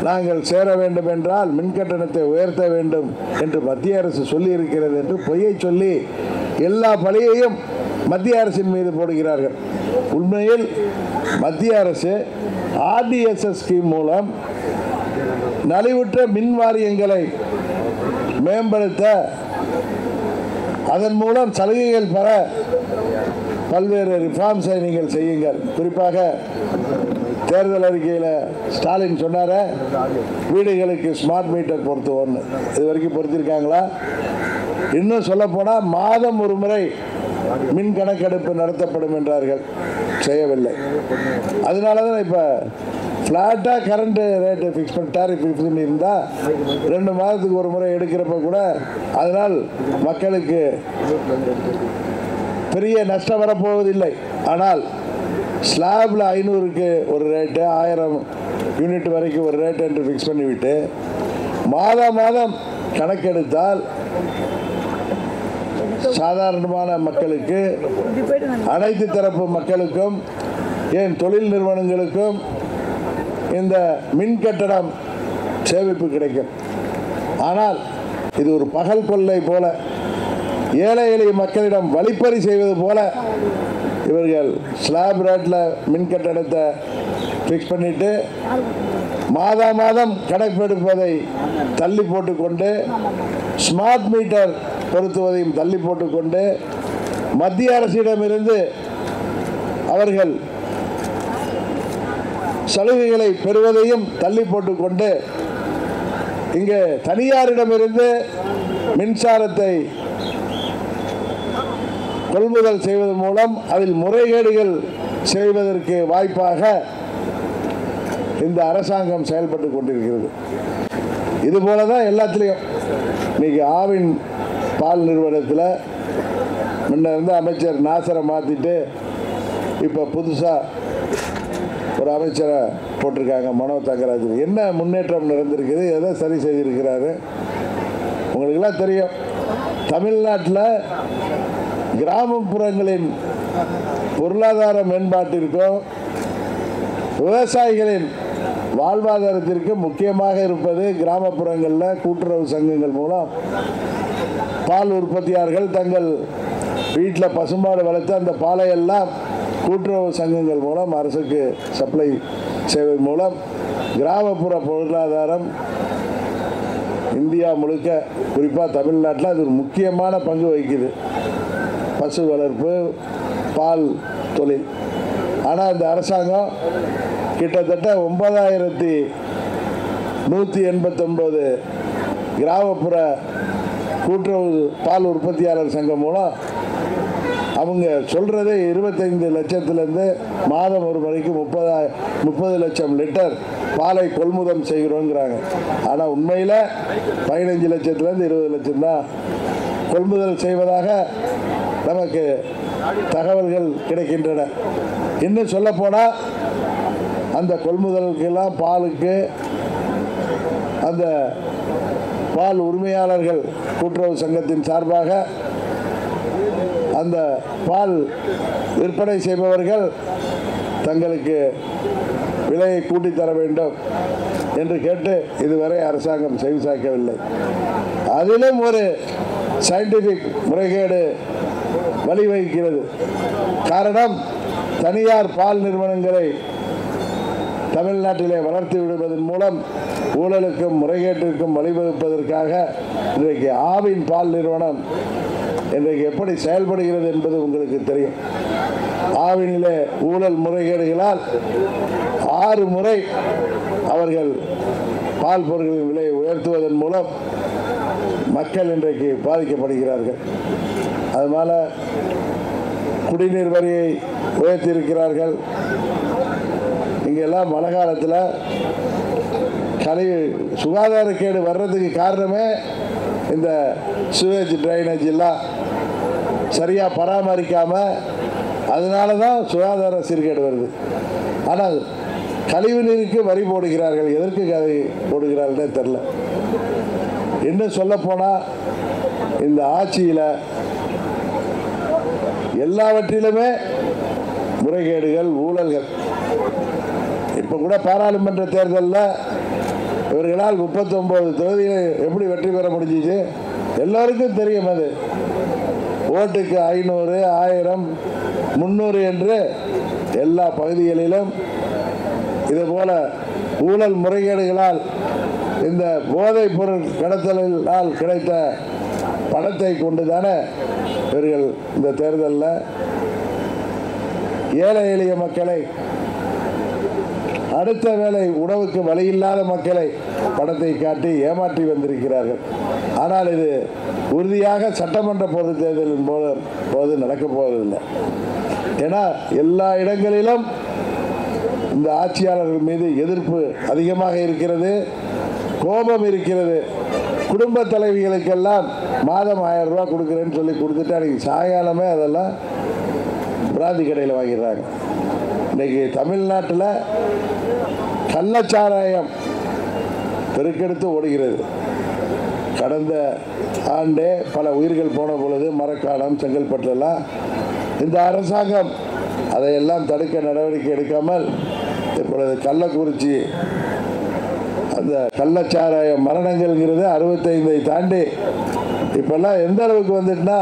நாங்கள் சேர வேண்டும் என்றால் மின் கட்டணத்தை உயர்த்த வேண்டும் என்று மத்திய அரசு சொல்லி இருக்கிறது என்று பொய்யை சொல்லி எல்லா பழியையும் மத்திய அரசின் மீது போடுகிறார்கள். உண்மையில் மத்திய அரசு RDSS ஸ்கீம் மூலம் நலிவுற்ற மின் வாரியங்களை மேம்படுத்த, அதன் மூலம் சலுகைகள் பெற பல்வேறு ரிஃபார்ம்ஸை நீங்கள் செய்யுங்கள். குறிப்பாக தேர்தல் அறிக்கையில் ஸ்டாலின் சொன்னார வீடுகளுக்கு ஸ்மார்ட் மீட்டர் பொருத்துவோன்னு. இது வரைக்கும் பொருத்திருக்காங்களா? இன்னும் சொல்ல போனால் மாதம் ஒரு முறை மின் கணக்கெடுப்பு நடத்தப்படும் என்றார்கள். செய்யவில்லை. அதனால தான் இப்போ ஃப்ளாட்டாக கரண்ட்டு ரேட்டு ஃபிக்ஸ் பண்ணி டாரிஃப் ஃபிக்ஸ் பண்ணி இருந்தால் 2 மாதத்துக்கு ஒரு முறை எடுக்கிறப்ப கூட அதனால் மக்களுக்கு பெரிய நஷ்டம் வரப்போவதில்லை. ஆனால் ஸ்லாபில் 500க்கு ஒரு ரேட்டு, 1000 யூனிட் வரைக்கும் ஒரு ரேட் என்று ஃபிக்ஸ் பண்ணிவிட்டு மாதம் கணக்கெடுத்தால் சாதாரணமான மக்களுக்கு, அனைத்து தரப்பு மக்களுக்கும், ஏன் தொழில் நிறுவனங்களுக்கும் இந்த மின் கட்டணம் சேமிப்பு கிடைக்கும். ஆனால் இது ஒரு பகல் கொள்ளை போல, ஏழை எளிய மக்களிடம் வழிப்பறி செய்வது போல இவர்கள் ஸ்லாப் ரேட்டில் மின் கட்டணத்தை ஃபிக்ஸ் பண்ணிட்டு மாதம் கணக்கெடுப்பதை தள்ளி போட்டுக்கொண்டு, ஸ்மார்ட் மீட்டர் பொருத்துவதையும் தள்ளி போட்டுக்கொண்டு, மத்திய அரசிடமிருந்து அவர்கள் சலுகைகளை பெறுவதையும் தள்ளி போட்டுக்கொண்டு, இங்கே தனியாரிடமிருந்து மின்சாரத்தை கொள்முதல் செய்வதன் மூலம் அதில் முறைகேடுகள் செய்வதற்கு வாய்ப்பாக இந்த அரசாங்கம் செயல்பட்டு கொண்டிருக்கிறது. இதுபோல தான் எல்லாத்துலேயும். இன்னைக்கு ஆவின் பால் நிறுவனத்தில் முன்ன இருந்த அமைச்சர் நாசரை மாற்றிட்டு இப்போ புதுசாக ஒரு அமைச்சரை போட்டிருக்காங்க, மனோ தங்கராஜ். என்ன முன்னேற்றம் நடந்திருக்குது, எதை சரி செய்திருக்கிறாரு உங்களுக்கெல்லாம் தெரியும். தமிழ்நாட்டில் கிராமப்புறங்களின் பொருளாதார மேம்பாட்டிற்கும் விவசாயிகளின் வாழ்வாதாரத்திற்கு முக்கியமாக இருப்பது கிராமப்புறங்களில் கூட்டுறவு சங்கங்கள் மூலம் பால் உற்பத்தியாளர்கள் தங்கள் வீட்டில் பசுமாடு வளர்த்து அந்த பாலை எல்லாம் கூட்டுறவு சங்கங்கள் மூலம் அரசுக்கு சப்ளை செய்வதன் மூலம் கிராமப்புற பொருளாதாரம் இந்தியா முழுக்க, குறிப்பாக தமிழ்நாட்டில் அது ஒரு முக்கியமான பங்கு வகிக்குது. பசு வளர்ப்பு, பால் தொழில். ஆனால் இந்த அரசாங்கம் கிட்டத்தட்ட 9189 கிராமப்புற கூட்டுறவு பால் உற்பத்தியாளர் சங்கம் மூலம் அவங்க சொல்கிறதே 25 லட்சத்துலேருந்து மாதம் ஒரு மணிக்கு 30 லட்சம் லிட்டர் பாலை கொள்முதல் செய்கிறோங்கிறாங்க. ஆனால் உண்மையில் 15 லட்சத்துலேருந்து 20 லட்சம் தான் கொள்முதல் செய்வதாக நமக்கு தகவல்கள் கிடைக்கின்றன. இன்னும் சொல்லப்போனால் அந்த கொள்முதலுக்கெல்லாம் பாலுக்கு அந்த பால் உரிமையாளர்கள் கூட்டுறவு சங்கத்தின் சார்பாக அந்த பால் விற்பனை செய்பவர்கள் தங்களுக்கு விலையை கூட்டித் தர வேண்டும் என்று கேட்டு இதுவரை அரசாங்கம் செவிசாய்க்கவில்லை. அதிலும் ஒரு சயின்டிஃபிக் முறைகேடு வழிவகுக்கிறது. காரணம், தனியார் பால் நிறுவனங்களை தமிழ்நாட்டிலே வளர்த்து விடுவதன் மூலம் ஊழலுக்கும் முறைகேட்டிற்கும் வழிவகுப்பதற்காக இன்றைக்கு ஆவின் பால் நிறுவனம் இன்றைக்கு எப்படி செயல்படுகிறது என்பது உங்களுக்கு தெரியும். ஆவினிலே ஊழல் முறைகேடுகளால் 6 முறை அவர்கள் பால் பொருட்களின் விலையை உயர்த்துவதன் மூலம் மக்கள் இன்றைக்கு பாதிக்கப்படுகிறார்கள். அதனால குடிநீர் வரியை உயர்த்தியிருக்கிறார்கள். இங்கெல்லாம் மழை காலத்தில் சுகாதாரக்கேடு வர்றதுக்கு காரணமே இந்த சுவேஜ் ட்ரைனேஜ் எல்லாம் சரியாக பராமரிக்காமல், அதனால தான் சுகாதார சீர்கேடு வருது. ஆனால் கழிவு நீருக்கு வரி போடுகிறார்கள். எதற்கு வரி போடுகிறார்களே தெரில. இன்னும் சொல்லப்போனால் இந்த ஆட்சியில் எல்லாவற்றிலுமே முறைகேடுகள், ஊழல்கள். இப்போ கூட பாராளுமன்ற தேர்தலில் இவர்களால் 39 தொகுதியில் எப்படி வெற்றி பெற முடிஞ்சிச்சு எல்லோருக்கும் தெரியும். அது ஓட்டுக்கு 500, 1000, 300 என்று எல்லா பகுதிகளிலும் இதுபோல ஊழல் முறைகேடுகளால் இந்த போதைப் பொருள் கடத்தலால் கிடைத்த பணத்தை கொண்டு தானே இவர்கள் இந்த தேர்தலில் ஏழை எளிய மக்களை, அடுத்த வேளை உணவுக்கு வழியில்லாத மக்களை பணத்தை காட்டி ஏமாற்றி வந்திருக்கிறார்கள். ஆனால் இது உறுதியாக சட்டமன்ற பொதுத் தேர்தலின் போது நடக்கப் போவதில்லை. ஏன்னா எல்லா இடங்களிலும் இந்த ஆட்சியாளர்கள் மீது எதிர்ப்பு அதிகமாக இருக்கிறது, கோபம் இருக்கிறது. குடும்ப தலைவிகளுக்கெல்லாம் மாதம் 1000 ரூபா கொடுக்குறேன்னு சொல்லி கொடுத்துட்டு அன்றைக்கி சாயங்காலமே அதெல்லாம் பிராந்தி கடையில் வாங்கிடுறாங்க. இன்றைக்கி தமிழ்நாட்டில் கள்ளச்சாராயம் பெருக்கெடுத்து ஓடுகிறது. கடந்த ஆண்டே பல உயிர்கள் போன பொழுது மரக்காணம், செங்கல்பட்டுலாம் இந்த அரசாங்கம் அதையெல்லாம் தடுக்க நடவடிக்கை எடுக்காமல் இப்பொழுது கள்ளக்குறிச்சி அந்த கள்ளச்சாராய மரணங்கள்ங்கிறது 65 தாண்டி இப்போல்லாம் எந்த அளவுக்கு வந்துட்டுனா,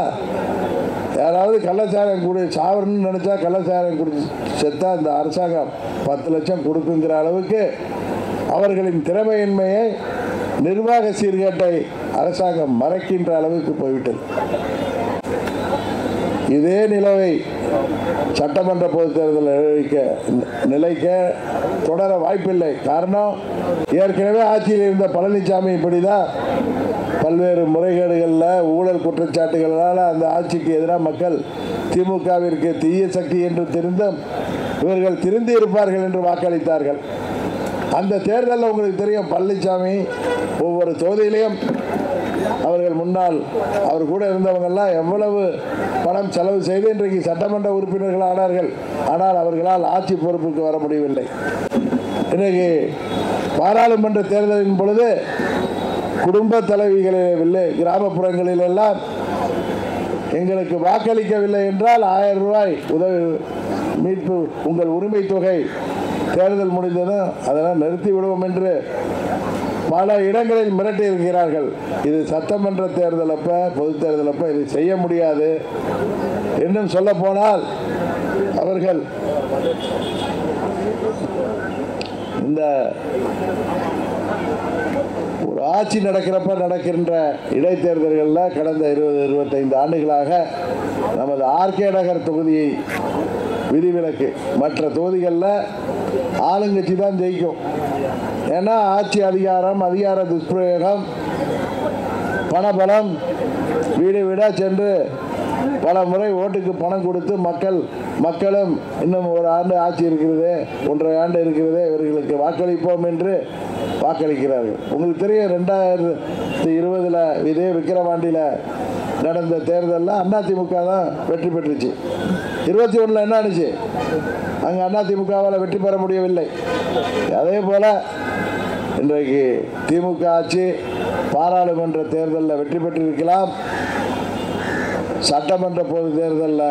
யாராவது கள்ளச்சாராயம் குடி சாவரணும்னு நினச்சா கள்ளச்சாராயம் குடிச்சு செத்தா இந்த அரசாங்கம் 10 லட்சம் கொடுக்குங்கிற அளவுக்கு அவர்களின் திறமையின்மையை, நிர்வாக சீர்கேட்டை அரசாங்கம் மறைக்கின்ற அளவுக்கு போய்விட்டது. இதே நிலவை சட்டமன்ற பொதுத் தேர்தல் நிலைக்க தொடர வாய்ப்பில்லை. காரணம், ஏற்கனவே ஆட்சியில் இருந்த பழனிசாமி இப்படிதான் பல்வேறு முறைகேடுகளில், ஊழல் குற்றச்சாட்டுகளால் அந்த ஆட்சிக்கு எதிராக மக்கள் திமுகவிற்கு தீய சக்தி என்று தெரிந்தும் இவர்கள் திருந்தி இருப்பார்கள் என்று வாக்களித்தார்கள். அந்த தேர்தலில் உங்களுக்கு தெரியும், பழனிசாமி ஒவ்வொரு தொகுதியிலையும் அவர்கள் முன்னால் அவர் கூட இருந்தவங்கெல்லாம் எவ்வளவு பணம் செலவு செய்து இன்றைக்கு சட்டமன்ற உறுப்பினர்கள் ஆனார்கள். ஆனால் அவர்களால் ஆட்சி பொறுப்புக்கு வர முடியவில்லை. இன்றைக்கு பாராளுமன்ற தேர்தலின் பொழுது குடும்ப தலைவிகளில் கிராமப்புறங்களிலெல்லாம் எங்களுக்கு வாக்களிக்கவில்லை என்றால் 1000 ரூபாய் உதவி மீட்பு உங்கள் உரிமை தொகை தேர்தல் முடிந்ததும் அதெல்லாம் நிறுத்தி விடுவோம் என்று பல இடங்களில் மிரட்டி இருக்கிறார்கள். இது சட்டமன்ற தேர்தல் அப்ப, பொது தேர்தல் அப்ப இதை செய்ய முடியாது. இன்னும் சொல்ல போனால் அவர்கள் இந்த ஒரு ஆட்சி நடக்கின்ற இடைத்தேர்தல்களில் கடந்த 20-25 ஆண்டுகளாக நமது ஆர்கே நகர் தொகுதியை விதிவிலக்கு, மற்ற தொகுதிகளில் ஆளுங்கட்சி தான் ஜெயிக்கும். ஏன்னா ஆட்சி அதிகாரம், அதிகார துஷ்பிரயோகம், பணபலம், வீடு வீடாக சென்று பல முறை ஓட்டுக்கு பணம் கொடுத்து மக்களும் இன்னும் ஒரு ஆண்டு ஆட்சி இருக்கிறது, 1.5 ஆண்டு இருக்கிறது, இவர்களுக்கு வாக்களிப்போம் என்று வாக்களிக்கிறார்கள். உங்களுக்கு தெரியும் 2020 இதே விக்கிரவாண்டியில் நடந்த தேர்தலில் அதிமுக தான் வெற்றி பெற்றுச்சு. 21 என்ன ஆச்சு? அங்கே அதிமுகவால் வெற்றி பெற முடியவில்லை. அதே போல் இன்றைக்கு திமுக ஆட்சி பாராளுமன்ற தேர்தலில் வெற்றி பெற்றிருக்கலாம். சட்டமன்ற பொது தேர்தலில்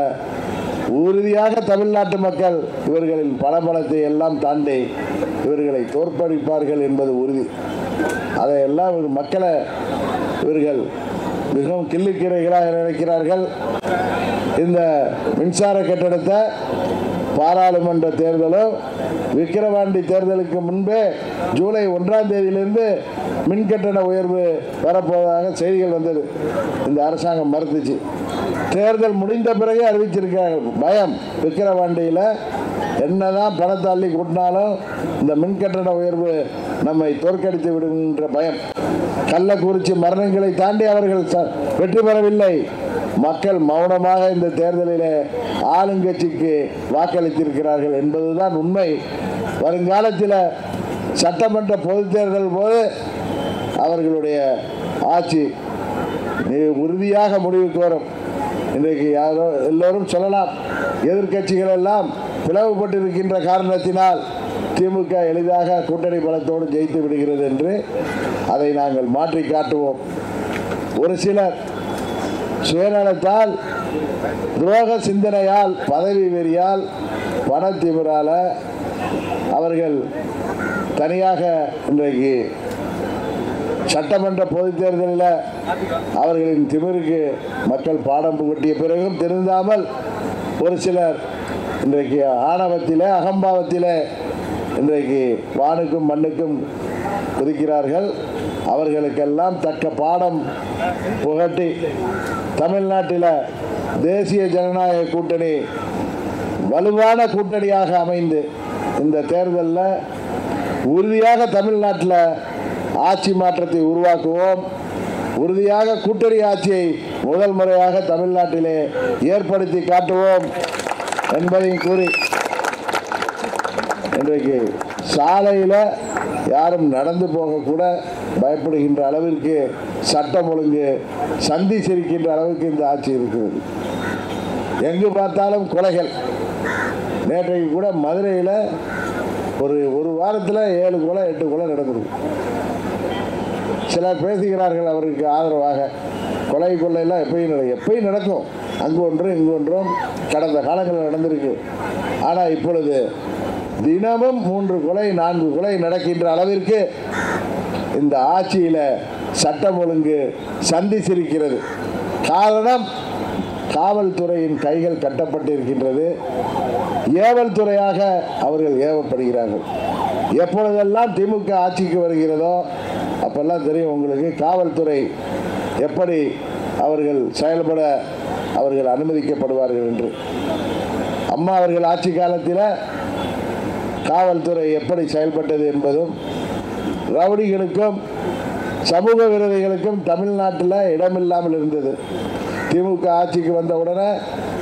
உறுதியாக தமிழ்நாட்டு மக்கள் இவர்களின் பணபலத்தை எல்லாம் தாண்டி இவர்களை தோற்கடிப்பார்கள் என்பது உறுதி. அதையெல்லாம் மக்களை இவர்கள் மிகவும் கிள்ளுக்கீரைகளாக நினைக்கிறார்கள். இந்த மின்சார கட்டணத்தை பாராளுமன்ற தேர்தலும் விக்கிரவாண்டி தேர்தலுக்கு முன்பே ஜூலை 1ஆம் தேதியிலிருந்து மின்கட்டண உயர்வு வரப்போவதாக செய்திகள் வந்தது. இந்த அரசாங்கம் மறுத்துச்சு. தேர்தல் முடிந்த பிறகு அறிவிச்சிருக்காங்க. பயம், விக்கிரவாண்டியில் என்னதான் பணத்தை அள்ளி கூட்டினாலும் இந்த மின்கட்டண உயர்வு நம்மை தோற்கடித்து விடுகின்ற பயம். கள்ளக்குறிச்சி மரணங்களை தாண்டி அவர்கள் வெற்றி பெறவில்லை. மக்கள் மௌனமாக இந்த தேர்தலில் ஆளுங்கட்சிக்கு வாக்களித்திருக்கிறார்கள் என்பதுதான் உண்மை. வருங்காலத்தில் சட்டமன்ற பொது தேர்தல் போது அவர்களுடைய ஆட்சி உறுதியாக முடிவுக்கு வரும். இன்றைக்கு எல்லோரும் சொல்லலாம், எதிர்க்கட்சிகள் எல்லாம் பிளவுபட்டிருக்கின்ற காரணத்தினால் திமுக எளிதாக கூட்டணி பலத்தோடு ஜெயித்து விடுகிறது என்று. அதை நாங்கள் மாற்றி காட்டுவோம். ஒரு சிலர் சுயநலத்தால், துரோக சிந்தனையால், பதவி வெறியால், பணத்திமிரால் அவர்கள் தனியாக இன்றைக்கு சட்டமன்ற பொதுத் தேர்தலில் அவர்களின் திமிருக்கு மக்கள் பாடம் புகட்டிய பிறகும் திருந்தாமல் ஒரு சிலர் இன்றைக்கு ஆணவத்திலே, அகம்பாவத்திலே இன்றைக்கு வானுக்கும் மண்ணுக்கும் குதிக்கிறார்கள். அவர்களுக்கெல்லாம் தக்க பாடம் புகட்டி தமிழ்நாட்டில் தேசிய ஜனநாயக கூட்டணி வலுவான கூட்டணியாக அமைந்து இந்த தேர்தலில் உறுதியாக தமிழ்நாட்டில் ஆட்சி மாற்றத்தை உருவாக்குவோம். உறுதியாக கூட்டணி ஆட்சியை முதல் முறையாக தமிழ்நாட்டிலே ஏற்படுத்தி காட்டுவோம் என்பதையும் கூறி, இன்றைக்கு சாலையில் யாரும் நடந்து போகக்கூட பயப்படுகின்ற அளவிற்கு சட்டம் ஒழுங்கு சந்தி சிரிக்கின்ற அளவுக்கு இந்த ஆட்சி இருக்கிறது. எங்கு பார்த்தாலும் கொலைகள். நேற்றைக்கு கூட மதுரையில் ஒரு வாரத்தில் 7 கொலை 8 கொலை நடந்திருக்கு. சிலர் பேசுகிறார்கள் அவருக்கு ஆதரவாக. கொள்ளையெல்லாம் எப்பயும் நடக்கும். அங்கு ஒன்றும் இங்கு ஒன்றும் கடந்த காலங்களில் நடந்திருக்கு. ஆனால் இப்பொழுது தினமும் 3 கொலை 4 கொலை நடக்கின்ற அளவிற்கு இந்த ஆட்சியில் சட்டம் ஒழுங்கு சந்தி சிரிக்கிறது. காரணம், காவல்துறையின் கைகள் கட்டப்பட்டிருக்கின்றது. ஏவல் துறையாக அவர்கள் ஏவப்படுகிறார்கள். எப்பொழுதெல்லாம் திமுக ஆட்சிக்கு வருகிறதோ அப்பெல்லாம் தெரியும் உங்களுக்கு காவல்துறை எப்படி அவர்கள் செயல்பட அவர்கள் அனுமதிக்கப்படுவார்கள் என்று. அம்மா அவர்கள் ஆட்சி காலத்தில் காவல்துறை எப்படி செயல்பட்டது என்பதும், ரவுடிகளுக்கும் சமூக விரோதிகளுக்கும் தமிழ்நாட்டில் இடமில்லாமல் இருந்தது. திமுக ஆட்சிக்கு வந்த உடனே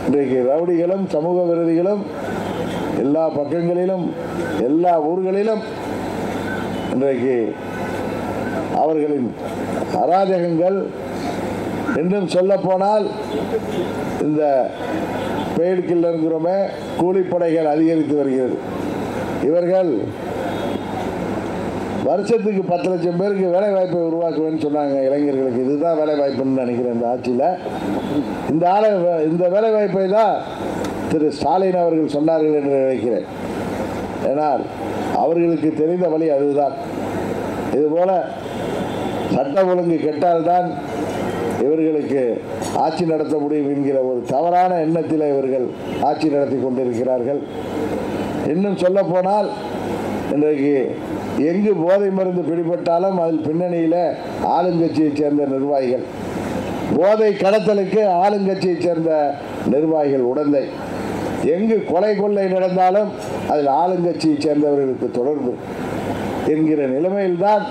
இன்றைக்கு ரவுடிகளும் சமூக விரோதிகளும் எல்லா பக்கங்களிலும் எல்லா ஊர்களிலும் இன்றைக்கு அவர்களின் அராஜகங்கள், இன்னும் சொல்ல போனால் இந்த பெய்டு கில்லருங்கிறோமே கூலிப்படைகள் அதிகரித்து வருகிறது. இவர்கள் வருஷத்துக்கு 10 லட்சம் பேருக்கு வேலை வாய்ப்பை உருவாக்குவேன்னு சொன்னாங்க இளைஞர்களுக்கு. இதுதான் வேலை வாய்ப்புன்னு நினைக்கிறேன் இந்த ஆட்சியில். இந்த வேலை வாய்ப்பை தான் திரு ஸ்டாலின் அவர்கள் சொன்னார்கள் என்று நினைக்கிறேன். ஏனால் அவர்களுக்கு தெரிந்த வழி அதுதான். இதுபோல சட்ட ஒழுங்கு கெட்டால்தான் இவர்களுக்கு ஆட்சி நடத்த முடியும் என்கிற ஒரு தவறான எண்ணத்தில் இவர்கள் ஆட்சி நடத்தி கொண்டிருக்கிறார்கள். இன்னும் சொல்ல போனால் இன்றைக்கு எங்கு போதை மருந்து பிடிபட்டாலும் அதில் பின்னணியில் ஆளுங்கட்சியைச் சேர்ந்த நிர்வாகிகள், போதை கடத்தலுக்கு ஆளுங்கட்சியைச் சேர்ந்த நிர்வாகிகள் உடந்தை, எங்கு கொலை கொள்ளை நடந்தாலும் அதில் ஆளுங்கட்சியைச் சேர்ந்தவர்களுக்கு தொடர்பு என்கிற நிலைமையில்தான்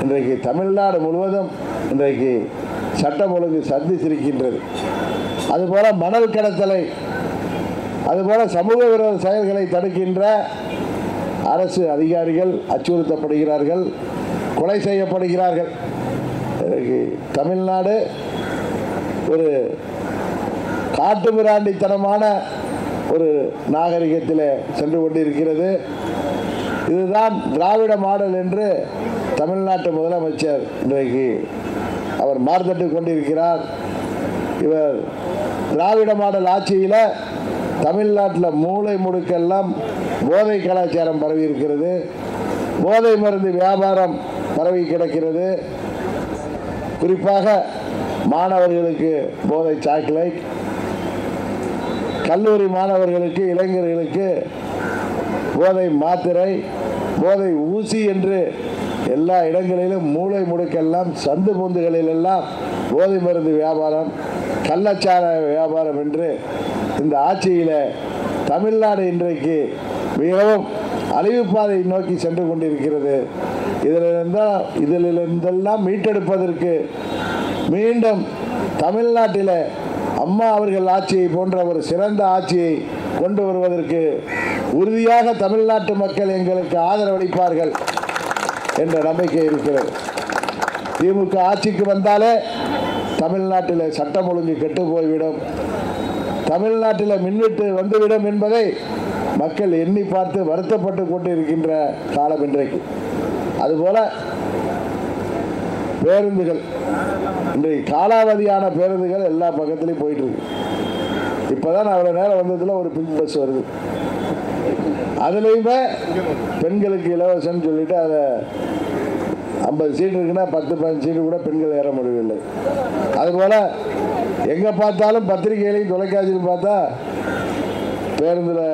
இன்றைக்கு தமிழ்நாடு முழுவதும் இன்றைக்கு சட்டம் ஒழுங்கு சந்தித்திருக்கின்றது. அதுபோல மணல் கடத்தலை, அதுபோல சமூக விரோத செயல்களை தடுக்கின்ற அரசு அதிகாரிகள் அச்சுறுத்தப்படுகிறார்கள், கொலை செய்யப்படுகிறார்கள். தமிழ்நாடு ஒரு காட்டுமிராண்டித்தனமான ஒரு நாகரிகத்தில் சென்று கொண்டிருக்கிறது. இதுதான் திராவிட மாடல் என்று தமிழ்நாட்டு முதலமைச்சர் இன்றைக்கு அவர் மார்த்தட்டு கொண்டிருக்கிறார். இவர் திராவிட மாடல் ஆட்சியில் தமிழ்நாட்டில் மூளை முடுக்கெல்லாம் போதை கலாச்சாரம் பரவி இருக்கிறது, போதை மருந்து வியாபாரம் பரவி கிடக்கிறது. குறிப்பாக மாணவர்களுக்கு போதை சாக்லேட், கல்லூரி மாணவர்களுக்கு இளைஞர்களுக்கு போதை மாத்திரை, போதை ஊசி என்று எல்லா இடங்களிலும் மூளை முடுக்கெல்லாம் சந்து பொந்துகளிலெல்லாம் போதை மருந்து வியாபாரம், கள்ளச்சார வியாபாரம் என்று இந்த ஆட்சியில் தமிழ்நாடு இன்றைக்கு மிகவும் அழிவுப்பாதை நோக்கி சென்று கொண்டிருக்கிறது. இதிலிருந்தெல்லாம் மீட்டெடுப்பதற்கு மீண்டும் தமிழ்நாட்டில் அம்மா அவர்கள் ஆட்சியை போன்ற ஒரு சிறந்த ஆட்சியை கொண்டு வருவதற்கு உறுதியாக தமிழ்நாட்டு மக்கள் எங்களுக்கு ஆதரவளிப்பார்கள் என்ற நம்பிக்கை இருக்கிறது. திமுக ஆட்சிக்கு வந்தாலே தமிழ்நாட்டில் சட்டம் ஒழுங்கு கெட்டு போய்விடும், தமிழ்நாட்டில் மின்வெட்டு வந்துவிடும் என்பதை மக்கள் எண்ணி பார்த்து வருத்தப்பட்டு கொண்டு இருக்கின்ற காலம் இன்றைக்கு. அதுபோல பேருந்துகள், இன்றைக்கு காலாவதியான பேருந்துகள் எல்லா பக்கத்துலையும் போயிட்டு இருக்கு. இப்போதான் அவ்வளோ நேரம் வந்ததில் ஒரு பிங்க் பஸ் வருது, அதுலேயுமே பெண்களுக்கு இலவசம்னு சொல்லிட்டு அதை 50 சீட்டு இருக்குன்னா 10-15 சீட்டு கூட பெண்கள் ஏற முடியவில்லை. அதுபோல் எங்கே பார்த்தாலும் பத்திரிகைகளையும் தொலைக்காட்சியில் பார்த்தா பேருந்தில்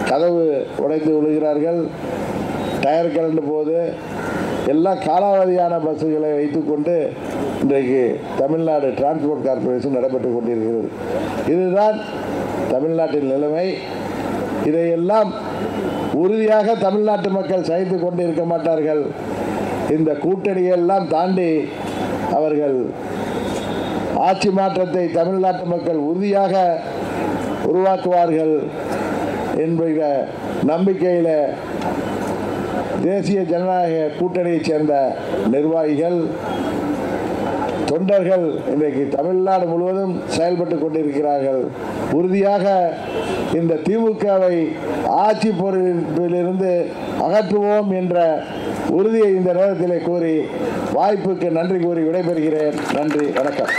கதவு உடைத்து விழுகிறார்கள், டயர் கலண்டு போகுது. எல்லாம் காலாவதியான பஸ்ஸுகளை வைத்துக்கொண்டு இன்றைக்கு தமிழ்நாடு டிரான்ஸ்போர்ட் கார்பரேஷன் நடைபெற்று கொண்டிருக்கிறது. இதுதான் தமிழ்நாட்டின் நிலைமை. இதையெல்லாம் உறுதியாக தமிழ்நாட்டு மக்கள் சகித்து கொண்டு இருக்க மாட்டார்கள். இந்த கூட்டணியெல்லாம் தாண்டி அவர்கள் ஆட்சி மாற்றத்தை தமிழ்நாட்டு மக்கள் உறுதியாக உருவாக்குவார்கள் என்கிற நம்பிக்கையில் தேசிய ஜனநாயக கூட்டணியைச் சேர்ந்த நிர்வாகிகள், தொண்டர்கள் இன்றைக்கு தமிழ்நாடு முழுவதும் செயல்பட்டு கொண்டிருக்கிறார்கள். உறுதியாக இந்த திமுகவை ஆட்சி பொறுப்பிலிருந்து அகற்றுவோம் என்ற உறுதியை இந்த நேரத்தில் கூறி வாய்ப்புக்கு நன்றி கூறி விடைபெறுகிறேன். நன்றி, வணக்கம்.